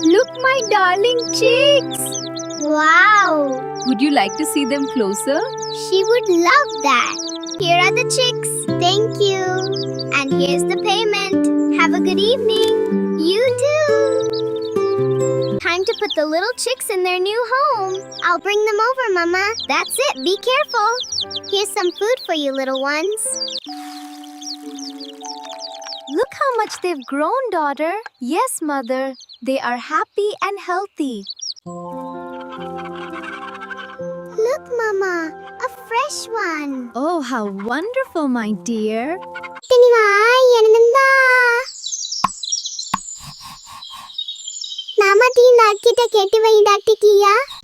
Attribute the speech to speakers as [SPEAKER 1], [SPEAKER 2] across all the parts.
[SPEAKER 1] Look, my darling chicks!
[SPEAKER 2] Wow!
[SPEAKER 1] Would you like to see them closer?
[SPEAKER 2] She would love that. Here are the chicks. Thank you. And here's the payment. Have a good evening. You too. Time to put the little chicks in their new home. I'll bring them over, Mama. That's it. Be careful. Here's some food for you, little ones.
[SPEAKER 1] Look how much they've grown, daughter. Yes, mother. They are happy and healthy.
[SPEAKER 2] Look, Mama. A fresh one.
[SPEAKER 1] Oh, how wonderful, my dear.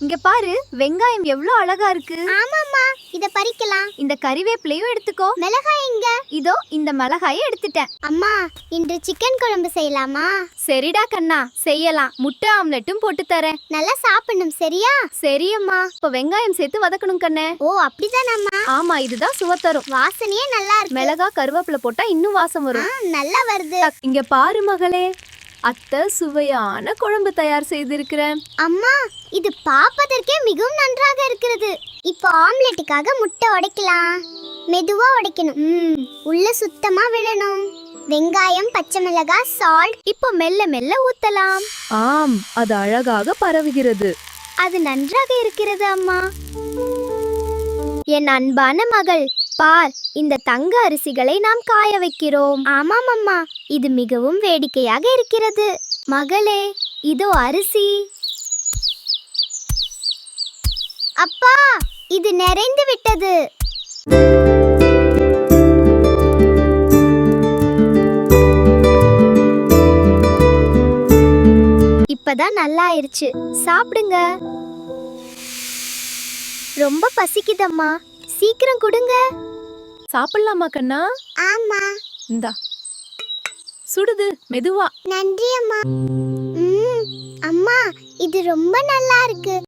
[SPEAKER 1] இங்க பாரு, வெங்காயம் எவ்வளவு அழகா இருக்கு.
[SPEAKER 2] ஆமாம்மா, இத பறிக்கலாம்.
[SPEAKER 1] இந்த கறிவேப்பிலையும் எடுத்துக்கோ.
[SPEAKER 2] மிளகாய் எங்க?
[SPEAKER 1] இதோ இந்த மிளகாயை எடுத்துட்டேன்.
[SPEAKER 2] அம்மா, இன்று சிக்கன் குழம்பு செய்யலாமா?
[SPEAKER 1] சரிடா கண்ணா, செய்யலாம். முட்டை ஆம்லெட்டும் போட்டு தரேன்.
[SPEAKER 2] நல்லா சாப்பிடணும், சரியா?
[SPEAKER 1] சரியம்மா. இப்ப வெங்காயம் சேர்த்து வதக்கணும் கண்ணே.
[SPEAKER 2] ஓ, அப்படிதானம்மா.
[SPEAKER 1] ஆமா, இதுதான் சுவை தரும்.
[SPEAKER 2] வாசனையே நல்லா இருக்கு.
[SPEAKER 1] மிளகா கருவேப்பிலை போட்டா இன்னும் வாசம் வரும்.
[SPEAKER 2] நல்லா வருது.
[SPEAKER 1] இங்க பாரு மகளே, அத்தை சுவையான குழம்பு தயார் செய்திருக்கிறேன்.
[SPEAKER 2] அம்மா, இது பார்ப்பதற்கே மிகவும் நன்றாக இருக்கிறது. இப்போ ஆம்லெட்டுக்காக முட்டை உடைக்கலாம். மெதுவா உடைக்கணும். உள்ள சுத்தமா விழணும். வெங்காயம், பச்சை மிளகாய், சால்ட்.
[SPEAKER 1] இப்போ மெல்ல மெல்ல ஊத்தலாம். ஆம், அது அழகாக பரவுகிறது.
[SPEAKER 2] அது நன்றாக இருக்கிறது அம்மா.
[SPEAKER 1] என் அன்பான மகள், பார், இந்த தங்க அரிசிகளை நாம் காய வைக்கிறோம்.
[SPEAKER 2] ஆமாம் அம்மா,
[SPEAKER 1] இது மிகவும் வேடிக்கையாக இருக்கிறது. மகளே, இதோ அரிசி.
[SPEAKER 2] அப்பா, இது நிறைந்து விட்டது.
[SPEAKER 1] இப்பதான் நல்லா ஆயிருச்சு. சாப்பிடுங்க.
[SPEAKER 2] ரொம்ப பசிக்குதம்மா, சீக்கிரம் கொடுங்க.
[SPEAKER 1] சாப்பிடலாமா கண்ணா?
[SPEAKER 2] ஆமா.
[SPEAKER 1] இந்தா, சுடுது, மெதுவா.
[SPEAKER 2] நன்றி அம்மா. அம்மா, இது ரொம்ப நல்லா இருக்கு.